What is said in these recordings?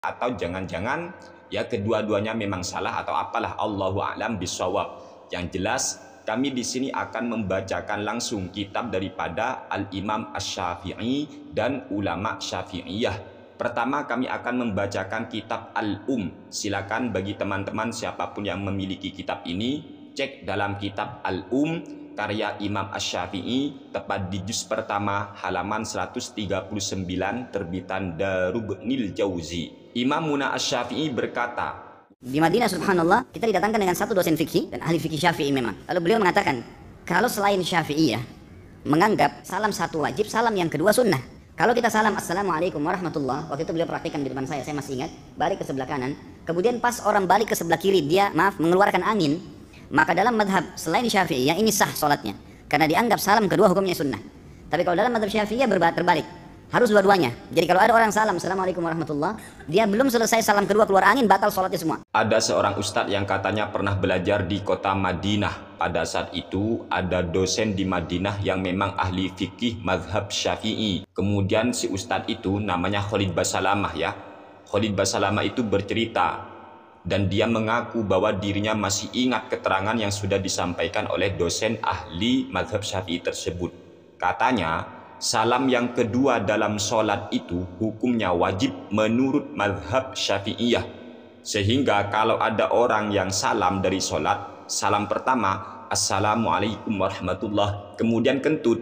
atau jangan-jangan ya kedua-duanya memang salah atau apalah, Allahu a'lam bishawab. Yang jelas kami di sini akan membacakan langsung kitab daripada Al-Imam Asy-Syafi'i dan ulama Syafi'iyah. Pertama kami akan membacakan kitab Al-Um. Silakan bagi teman-teman siapapun yang memiliki kitab ini, cek dalam kitab Al-Um karya Imam Asy-Syafi'i, tepat di juz pertama halaman 139 terbitan Darubnil Jauzi. Imam Muna Asy-Syafi'i berkata, di Madinah subhanallah kita didatangkan dengan satu dosen fikih dan ahli fikih Syafi'i memang. Lalu beliau mengatakan kalau selain Syafi'iyah menganggap salam satu wajib, salam yang kedua sunnah. Kalau kita salam assalamualaikum warahmatullah, waktu itu beliau praktikkan di depan saya masih ingat, balik ke sebelah kanan, kemudian pas orang balik ke sebelah kiri dia mengeluarkan angin, maka dalam madhab selain Syafi'iyah ini sah sholatnya karena dianggap salam kedua hukumnya sunnah. Tapi kalau dalam madhab Syafi'iyah terbalik, harus dua-duanya. Jadi kalau ada orang salam assalamualaikum warahmatullah, dia belum selesai salam kedua keluar angin, batal sholatnya semua. Ada seorang ustadz yang katanya pernah belajar di kota Madinah. Pada saat itu ada dosen di Madinah yang memang ahli fikih mazhab Syafi'i. Kemudian si ustadz itu namanya Khalid Basalamah ya. Khalid Basalamah itu bercerita dan dia mengaku bahwa dirinya masih ingat keterangan yang sudah disampaikan oleh dosen ahli mazhab Syafi'i tersebut. Katanya salam yang kedua dalam sholat itu hukumnya wajib menurut mazhab Syafi'iyah. Sehingga kalau ada orang yang salam dari sholat, salam pertama assalamualaikum warahmatullah, kemudian kentut,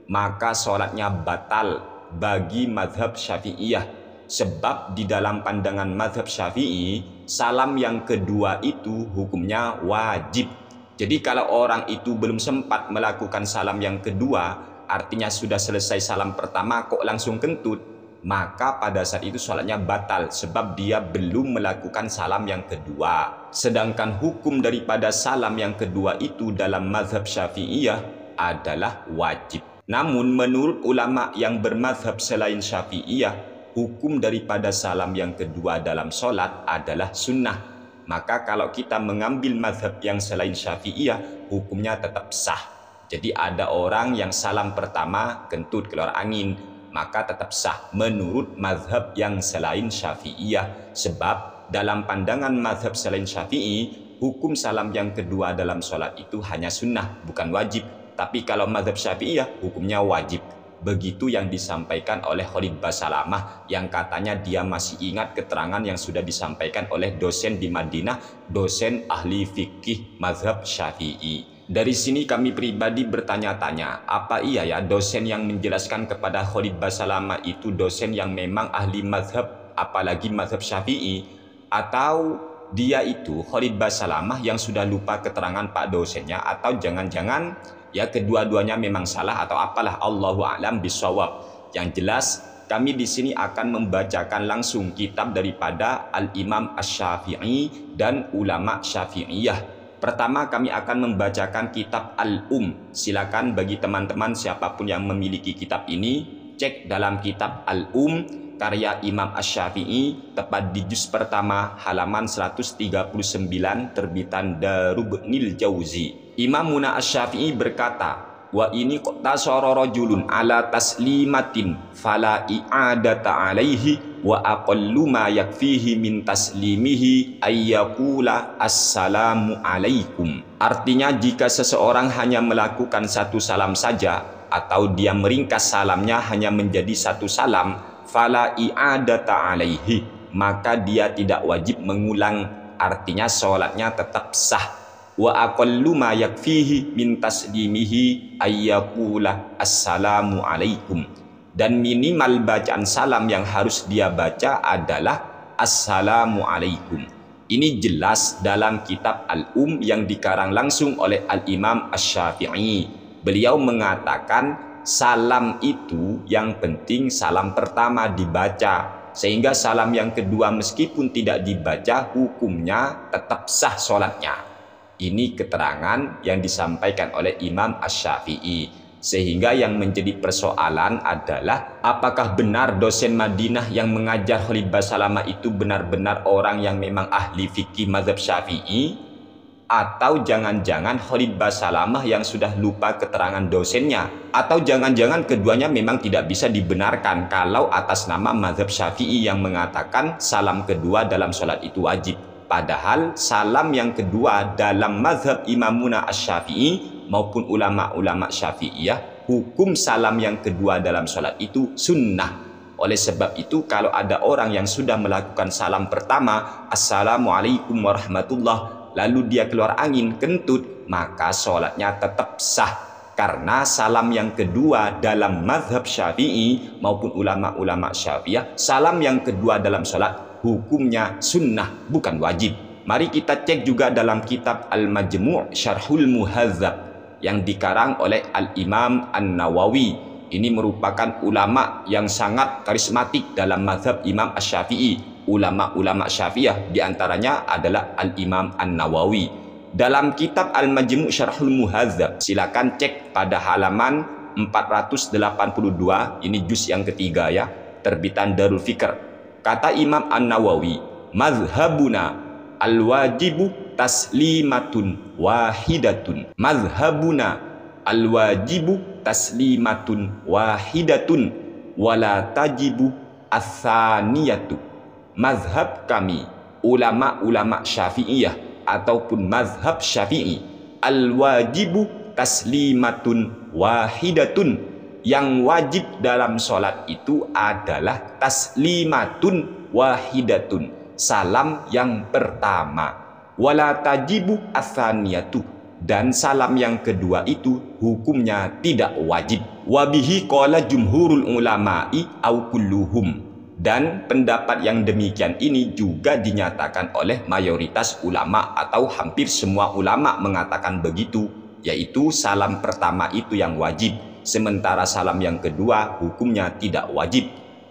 maka sholatnya batal bagi mazhab Syafi'iyah. Sebab di dalam pandangan mazhab Syafi'i, salam yang kedua itu hukumnya wajib. Jadi kalau orang itu belum sempat melakukan salam yang kedua, artinya sudah selesai salam pertama kok langsung kentut, maka pada saat itu sholatnya batal sebab dia belum melakukan salam yang kedua. Sedangkan hukum daripada salam yang kedua itu dalam mazhab Syafi'iyah adalah wajib. Namun menurut ulama yang bermazhab selain Syafi'iyah, hukum daripada salam yang kedua dalam sholat adalah sunnah. Maka kalau kita mengambil mazhab yang selain Syafi'iyah, hukumnya tetap sah. Jadi ada orang yang salam pertama kentut keluar angin, maka tetap sah menurut mazhab yang selain Syafi'iyah. Sebab dalam pandangan mazhab selain Syafi'i, hukum salam yang kedua dalam sholat itu hanya sunnah, bukan wajib. Tapi kalau mazhab Syafi'iyah, hukumnya wajib. Begitu yang disampaikan oleh Khalid Basalamah yang katanya dia masih ingat keterangan yang sudah disampaikan oleh dosen di Madinah, dosen ahli fikih mazhab Syafi'i. Dari sini kami pribadi bertanya-tanya, apa iya ya dosen yang menjelaskan kepada Khalid Basalamah itu dosen yang memang ahli mazhab, apalagi mazhab Syafi'i, atau dia itu Khalid Basalamah yang sudah lupa keterangan pak dosennya, atau jangan-jangan ya kedua-duanya memang salah atau apalah, Allahu a'lam bishawab. Yang jelas kami di sini akan membacakan langsung kitab daripada Al-Imam Asy-Syafi'i dan ulama Syafi'iyah. Pertama kami akan membacakan kitab Al-Um. Silakan bagi teman-teman siapapun yang memiliki kitab ini, cek dalam kitab Al-Um karya Imam Asy-Syafi'i, tepat di juz pertama halaman 139 terbitan Darubnil Jauzi. Imam Muna Asy-Syafi'i berkata, wa ini qtasara rajulun ala taslimatin fala i'adata alaihi wa aqallu ma yakfihi min taslimihi ayyaqula assalamu alaikum. Artinya jika seseorang hanya melakukan satu salam saja atau dia meringkas salamnya hanya menjadi satu salam, fala i'adata alaihi, maka dia tidak wajib mengulang, artinya sholatnya tetap sah. Wa aqallu ma yakfihi min taslimihi ayyaqula assalamu alaikum, dan minimal bacaan salam yang harus dia baca adalah assalamu alaikum. Ini jelas dalam kitab Al-Um yang dikarang langsung oleh Al-Imam Asy-Syafi'i. Beliau mengatakan salam itu yang penting salam pertama dibaca, sehingga salam yang kedua meskipun tidak dibaca hukumnya tetap sah sholatnya. Ini keterangan yang disampaikan oleh Imam Asy-Syafi'i. Sehingga yang menjadi persoalan adalah apakah benar dosen Madinah yang mengajar Khalid Basalamah itu benar-benar orang yang memang ahli fikih mazhab Syafi'i, Atau jangan-jangan Khalid Basalamah yang sudah lupa keterangan dosennya, atau jangan-jangan keduanya memang tidak bisa dibenarkan kalau atas nama mazhab Syafi'i yang mengatakan salam kedua dalam sholat itu wajib. Padahal salam yang kedua dalam mazhab Imamuna Asy-Syafi'i maupun ulama-ulama Syafi'iyah, hukum salam yang kedua dalam sholat itu sunnah. Oleh sebab itu, kalau ada orang yang sudah melakukan salam pertama, Assalamualaikum warahmatullah, lalu dia keluar angin kentut, maka sholatnya tetap sah. Karena salam yang kedua dalam mazhab Syafi'i maupun ulama-ulama Syafi'iyah, salam yang kedua dalam sholat hukumnya sunnah, bukan wajib. Mari kita cek juga dalam kitab Al-Majmu' Syarhul Muhadzab yang dikarang oleh Al-Imam An-Nawawi. Ini merupakan ulama yang sangat karismatik dalam mazhab Imam Asy-Syafi'i. Ulama-ulama Syafi'iyah diantaranya adalah Al-Imam An-Nawawi. Dalam kitab Al-Majmu' Syarhul Muhadzab, silakan cek pada halaman 482, ini juz yang ketiga ya, terbitan Darul Fikr. Kata Imam An-Nawawi, mazhabuna al-wajibu taslimatun wahidatun. Mazhabuna al-wajibu taslimatun wahidatun wala tajibu ats-tsaniyatu. Mazhab kami ulama-ulama Syafi'iyah ataupun mazhab Syafi'i, al-wajibu taslimatun wahidatun, yang wajib dalam sholat itu adalah taslimatun wahidatun, salam yang pertama, wala tajibu ats-tsaniyatu, dan salam yang kedua itu hukumnya tidak wajib. Wabihi qala jumhurul ulama'i au kulluhum, dan pendapat yang demikian ini juga dinyatakan oleh mayoritas ulama atau hampir semua ulama mengatakan begitu, yaitu salam pertama itu yang wajib, sementara salam yang kedua hukumnya tidak wajib.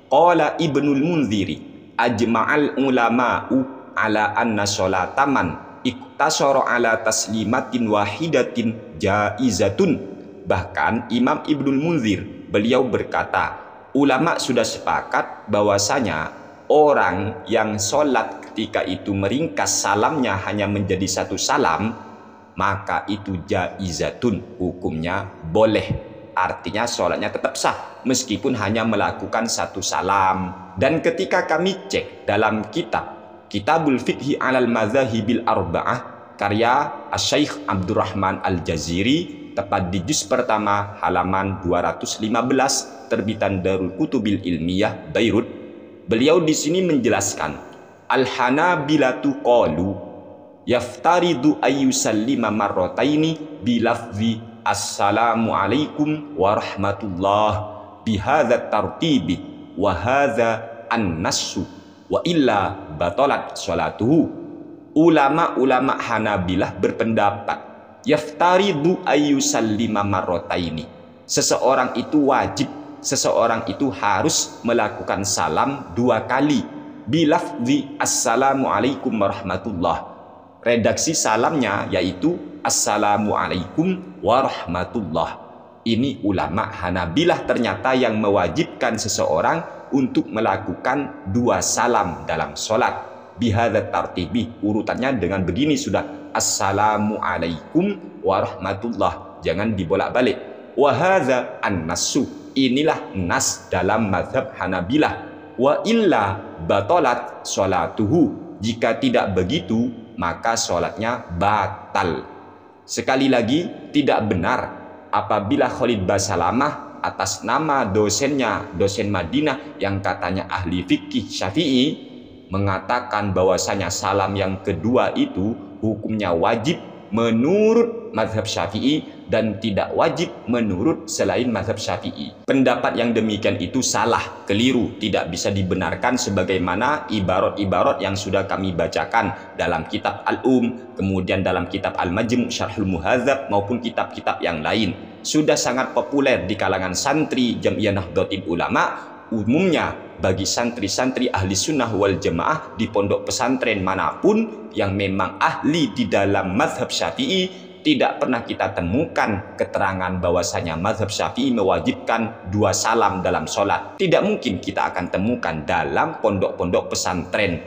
Qala Ibnul Munziri ajma'al ulama'u ala anna sholataman iktasara ala taslimatin wahidatin jaizatun. Bahkan Imam Ibnul Munzir beliau berkata, ulama sudah sepakat bahwasanya orang yang sholat ketika itu meringkas salamnya hanya menjadi satu salam, maka itu jaizatun, hukumnya boleh. Artinya sholatnya tetap sah meskipun hanya melakukan satu salam. Dan ketika kami cek dalam Kitabul Fiqhi alal Madzahibil Arba'ah karya Asy-Syaikh Abdurrahman Al-Jaziri, tepat di juz pertama halaman 215 terbitan Darul Kutubil Ilmiyah Beirut, beliau di sini menjelaskan al-Hanabilatu qalu yaftaridu ayyusallima marrataini bilafzi assalamu alaikum warahmatullah bihadza tartibi wa hadza an-nassu wa illa batalat sholatuhu. Ulama-ulama Hanabilah berpendapat yaftaridu ayyusallima marrataini, seseorang itu wajib, seseorang itu harus melakukan salam dua kali, bilafzi assalamu alaikum warahmatullah. Redaksi salamnya yaitu assalamu alaikum warahmatullah. Ini ulama Hanabilah ternyata yang mewajibkan seseorang untuk melakukan dua salam dalam sholat. Bihadza tartibi, urutannya dengan begini sudah, assalamu alaikum warahmatullah, jangan dibolak-balik. Wa hadza an-nassu, inilah nas dalam mazhab Hanabilah. Wa illa batalat sholatuhu, jika tidak begitu maka sholatnya batal. Sekali lagi, tidak benar apabila Khalid Basalamah atas nama dosennya, dosen Madinah yang katanya ahli fikih Syafi'i, mengatakan bahwasanya salam yang kedua itu hukumnya wajib menurut mazhab Syafi'i dan tidak wajib menurut selain mazhab Syafi'i. Pendapat yang demikian itu salah, keliru, tidak bisa dibenarkan sebagaimana ibarat-ibarat yang sudah kami bacakan dalam kitab Al-Um, kemudian dalam kitab Al-Majmu' Syarhul Muhadzab maupun kitab-kitab yang lain. Sudah sangat populer di kalangan santri Jam'iyah Nahdlatul Ulama, umumnya bagi santri-santri ahli sunnah wal jamaah di pondok pesantren manapun yang memang ahli di dalam mazhab Syafi'i, tidak pernah kita temukan keterangan bahwasanya mazhab Syafi'i mewajibkan dua salam dalam sholat. Tidak mungkin kita akan temukan dalam pondok-pondok pesantren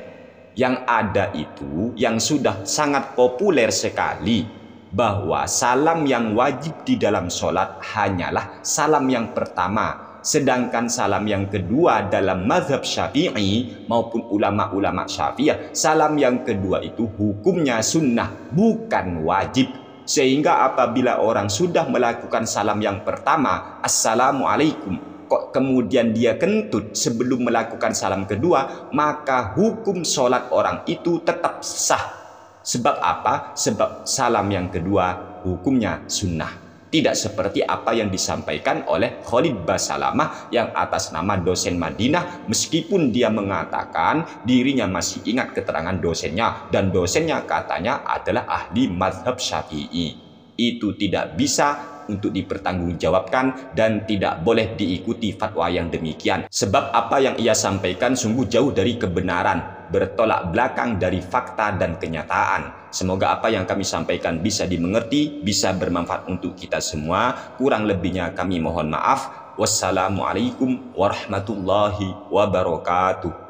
Yang ada itu yang sudah sangat populer sekali, bahwa salam yang wajib di dalam sholat hanyalah salam yang pertama. Sedangkan salam yang kedua dalam mazhab Syafi'i maupun ulama-ulama Syafi'iyah, salam yang kedua itu hukumnya sunnah, bukan wajib. Sehingga apabila orang sudah melakukan salam yang pertama, Assalamualaikum, kok kemudian dia kentut sebelum melakukan salam kedua, maka hukum sholat orang itu tetap sah. Sebab apa? Sebab salam yang kedua hukumnya sunnah. Tidak seperti apa yang disampaikan oleh Khalid Basalamah yang atas nama dosen Madinah, meskipun dia mengatakan dirinya masih ingat keterangan dosennya, dan dosennya katanya adalah ahli mazhab Syafi'i. Itu tidak bisa untuk dipertanggungjawabkan dan tidak boleh diikuti fatwa yang demikian. Sebab apa yang ia sampaikan sungguh jauh dari kebenaran, bertolak belakang dari fakta dan kenyataan. Semoga apa yang kami sampaikan bisa dimengerti, bisa bermanfaat untuk kita semua. Kurang lebihnya kami mohon maaf. Wassalamualaikum warahmatullahi wabarakatuh.